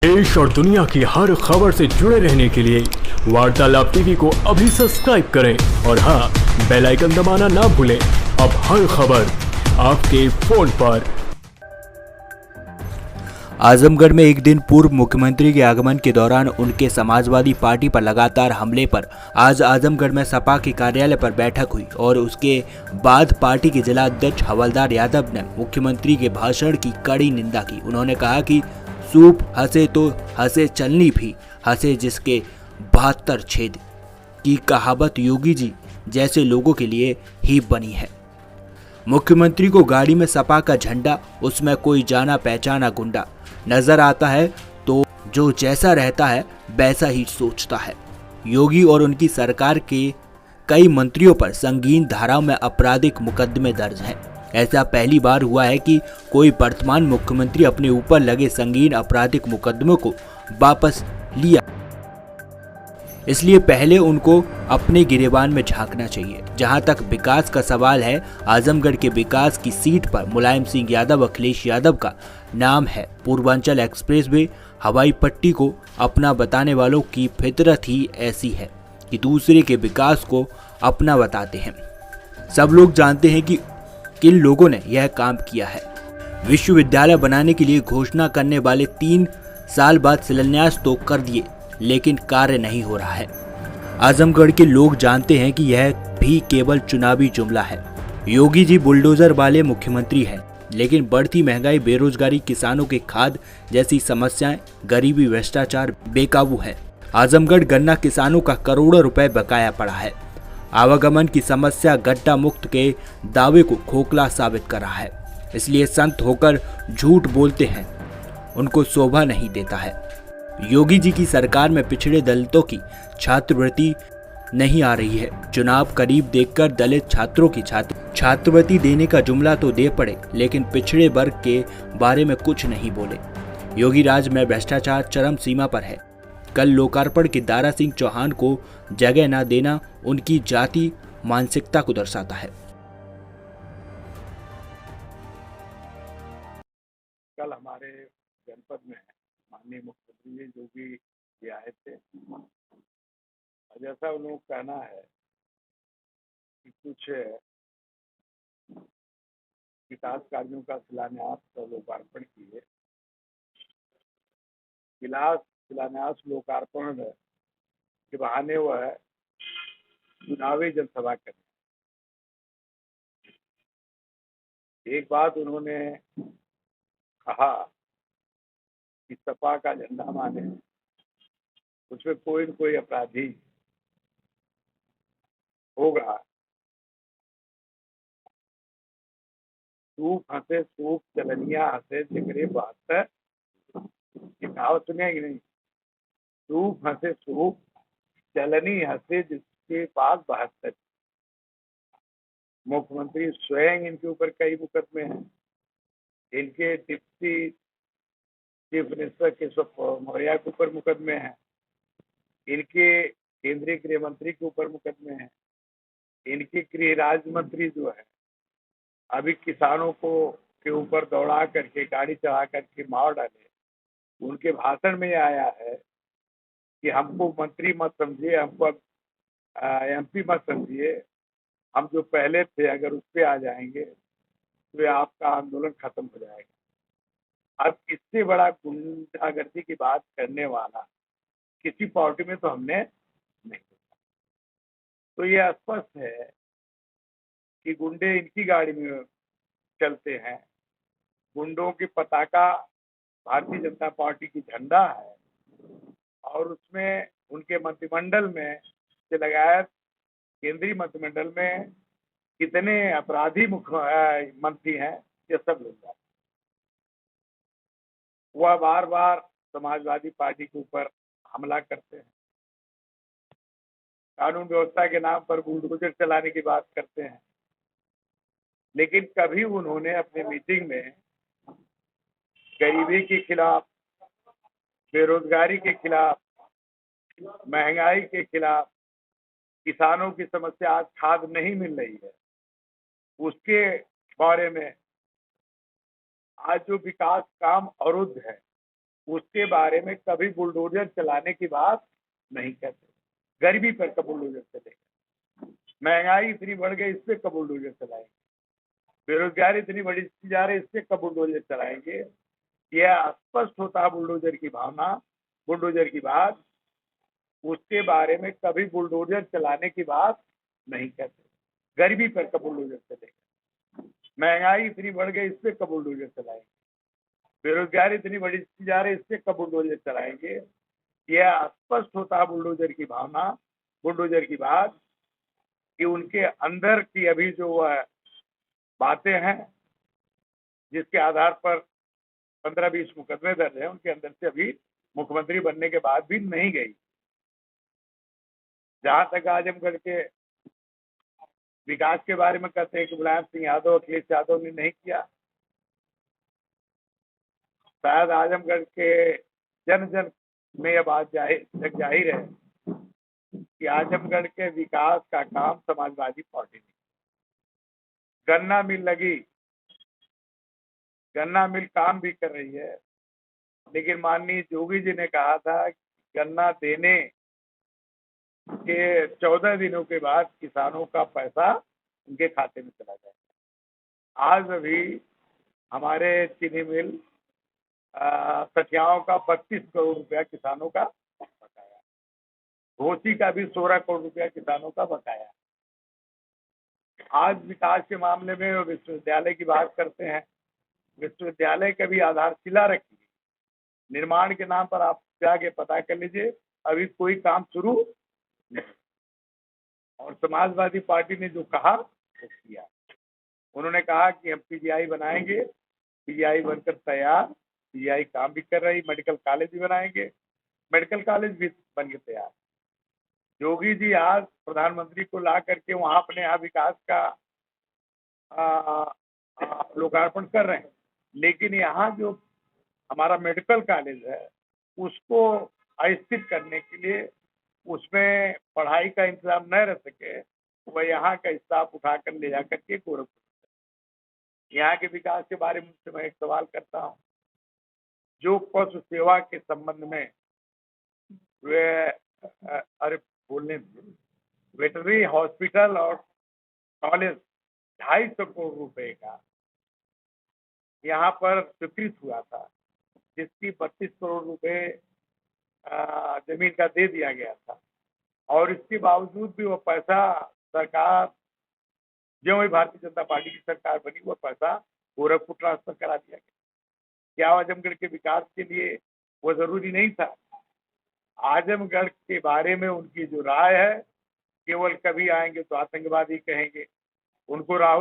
देश और दुनिया की हर खबर से जुड़े रहने के लिए वार्तालाप टीवी को अभी सब्सक्राइब करें और हाँ, बेल आइकन दबाना ना भूलें। अब हर खबर आपके फोन पर। आजमगढ़ में एक दिन पूर्व मुख्यमंत्री के आगमन के दौरान उनके समाजवादी पार्टी पर लगातार हमले पर आज आजमगढ़ में सपा के कार्यालय पर बैठक हुई और उसके बाद पार्टी के जिला अध्यक्ष हवलदार यादव ने मुख्यमंत्री के भाषण की कड़ी निंदा की। उन्होंने कहा कि सूप हंसे तो हंसे चलनी भी हंसे जिसके 72 छेद की कहावत योगी जी जैसे लोगों के लिए ही बनी है। मुख्यमंत्री को गाड़ी में सपा का झंडा, उसमें कोई जाना पहचाना गुंडा नजर आता है तो जो जैसा रहता है वैसा ही सोचता है। योगी और उनकी सरकार के कई मंत्रियों पर संगीन धाराओं में आपराधिक मुकदमे दर्ज हैं। ऐसा पहली बार हुआ है कि कोई वर्तमान मुख्यमंत्री अपने ऊपर लगे संगीन आपराधिक मुकदमों को वापस लिया। इसलिए पहले उनको अपने गिरेबान में झांकना चाहिए। जहां तक विकास का सवाल है, आजमगढ़ के विकास की सीट पर मुलायम सिंह यादव, अखिलेश यादव का नाम है। पूर्वांचल एक्सप्रेस वे हवाई पट्टी को अपना बताने वालों की फितरत ही ऐसी है कि दूसरे के विकास को अपना बताते हैं। सब लोग जानते हैं कि किन लोगों ने यह काम किया है। विश्वविद्यालय बनाने के लिए घोषणा करने वाले 3 साल बाद शिलान्यास तो कर दिए, लेकिन कार्य नहीं हो रहा है। आजमगढ़ के लोग जानते हैं कि यह भी केवल चुनावी जुमला है। योगी जी बुलडोजर वाले मुख्यमंत्री हैं, लेकिन बढ़ती महंगाई, बेरोजगारी, किसानों के खाद जैसी समस्याएं, गरीबी, भ्रष्टाचार बेकाबू है। आजमगढ़ गन्ना किसानों का करोड़ों रुपए बकाया पड़ा है। आवागमन की समस्या गड्ढा मुक्त के दावे को खोखला साबित कर रहा है। इसलिए संत होकर झूठ बोलते हैं, उनको शोभा नहीं देता है। योगी जी की सरकार में पिछड़े दलितों की छात्रवृत्ति नहीं आ रही है। चुनाव करीब देखकर दलित छात्रों की छात्रवृत्ति देने का जुमला तो दे पड़े, लेकिन पिछड़े वर्ग के बारे में कुछ नहीं बोले। योगी राज में भ्रष्टाचार चरम सीमा पर है। कल लोकार्पण के दारा सिंह चौहान को जगह न देना उनकी जाति मानसिकता को दर्शाता है। कल हमारे जनपद में माननीय मुख्यमंत्री जी जो भी आए थे, जैसा उन लोगों का कहना है कि कुछ विकास कार्यों का शिलान्यास और लोकार्पण किए। शिलान्यास लोकार्पण के बहाने वह चुनावी जनसभा करें। एक बात उन्होंने कहा कि सपा का झंडा माने उसमें कोई न कोई अपराधी होगा। सूप हंसे सूप चलनिया हंसे जिगरे 72 ये कहावत सुने कि नहीं? सूप हंसे सूप चलनी हंसे जिसके पास 72। मुख्यमंत्री स्वयं इनके ऊपर कई मुकदमे हैं। इनके deputy chief minister Keshav Maurya के ऊपर मुकदमे हैं। इनके केंद्रीय गृह मंत्री के ऊपर मुकदमे हैं। इनके गृह राज्य मंत्री जो है अभी किसानों को के ऊपर दौड़ा करके गाड़ी चढ़ा करके मार डाले। उनके भाषण में आया है कि हमको मंत्री मत समझिए, हमको एमपी मत समझिए, हम जो पहले थे अगर उस पर आ जाएंगे तो आपका आंदोलन खत्म हो जाएगा। अब इससे बड़ा गुंडागर्दी की बात करने वाला किसी पार्टी में तो हमने नहीं देखा। तो ये स्पष्ट है कि गुंडे इनकी गाड़ी में चलते हैं। गुंडों की पताका भारतीय जनता पार्टी की झंडा है और उसमें उनके मंत्रिमंडल में से लगायत केंद्रीय मंत्रिमंडल में कितने अपराधी मुख्य मंत्री हैं ये सब लोग जानते हैं। वह बार बार समाजवादी पार्टी के ऊपर हमला करते हैं, कानून व्यवस्था के नाम पर बुलडोजर चलाने की बात करते हैं, लेकिन कभी उन्होंने अपने मीटिंग में गरीबी के खिलाफ, बेरोजगारी के खिलाफ, महंगाई के खिलाफ, किसानों की समस्या आज खाद नहीं मिल रही है उसके बारे में, आज जो विकास काम अवरुद्ध है उसके बारे में कभी बुलडोजर चलाने की बात नहीं करते। गरीबी पर कब बुलडोजर चलेगा? महंगाई इतनी बढ़ गई, इस पे कब बुलडोजर चलाएंगे? बेरोजगारी इतनी बढ़ती जा रही है, इस पे कब बुलडोजर चलाएंगे? यह स्पष्ट होता है बुलडोजर की भावना, बुलडोजर की बात। उसके बारे में कभी बुलडोजर चलाने की बात नहीं करते। गरीबी पर कब बुलडोजर चलेगा? महंगाई इतनी बढ़ गई, इस पे कब बुलडोजर चलाएंगे? बेरोजगारी इतनी बढ़ती जा रही है, इस पे कब बुलडोजर चलाएंगे? यह स्पष्ट होता है बुलडोजर की भावना, बुलडोजर की बात, कि उनके अंदर की अभी जो बातें हैं, जिसके आधार पर 15-20 मुकदमे दर्ज है, उनके अंदर से अभी मुख्यमंत्री बनने के बाद भी नहीं गई। जहां तक आजमगढ़ के विकास के बारे में कहते हैं कि मुलायम सिंह यादव, अखिलेश यादव ने नहीं किया। शायद आजमगढ़ के जन जन में यह बात जाहिर है कि आजमगढ़ के विकास का काम समाजवादी पार्टी ने। गन्ना मिल लगी, गन्ना मिल काम भी कर रही है, लेकिन माननीय जोगी जी ने कहा था कि गन्ना देने के 14 दिनों के बाद किसानों का पैसा उनके खाते में चला जाएगा। आज अभी हमारे चीनी मिल सठियाओं का 32 करोड़ रुपया किसानों का बकाया, घोसी का भी 16 करोड़ रुपया किसानों का बकाया। आज विकास के मामले में विश्वविद्यालय की बात करते हैं। विश्वविद्यालय का भी आधारशिला रखी, निर्माण के नाम पर आप जाके पता कर लीजिए, अभी कोई काम शुरू नहीं। और समाजवादी पार्टी ने जो कहा वो किया। उन्होंने कहा कि हम पीजीआई बनाएंगे, पीजीआई बनकर तैयार, पीजीआई काम भी कर रही, मेडिकल कॉलेज भी बनाएंगे, मेडिकल कॉलेज भी बन के तैयार। योगी जी आज प्रधानमंत्री को ला करके वहां अपने यहाँ विकास का लोकार्पण कर रहे हैं, लेकिन यहाँ जो हमारा मेडिकल कॉलेज है उसको अस्थिर करने के लिए, उसमें पढ़ाई का इंतजाम न रह सके, वह यहाँ का स्टाफ उठा कर ले जाकर के गोरखपुर। यहाँ के विकास के बारे में मैं एक सवाल करता हूँ। जो पशु सेवा के संबंध में वे अरे बोलने वेटरनरी हॉस्पिटल और कॉलेज 250 करोड़ रुपए का यहाँ पर स्वीकृत हुआ था, जिसकी 32 करोड़ रुपए जमीन का दे दिया गया था, और इसके बावजूद भी वो पैसा सरकार, जो भी भारतीय जनता पार्टी की सरकार बनी, वो पैसा गोरखपुर ट्रांसफर करा दिया गया। क्या आजमगढ़ के विकास के लिए वो जरूरी नहीं था? आजमगढ़ के बारे में उनकी जो राय है, केवल कभी आएंगे तो आतंकवादी कहेंगे, उनको राहुल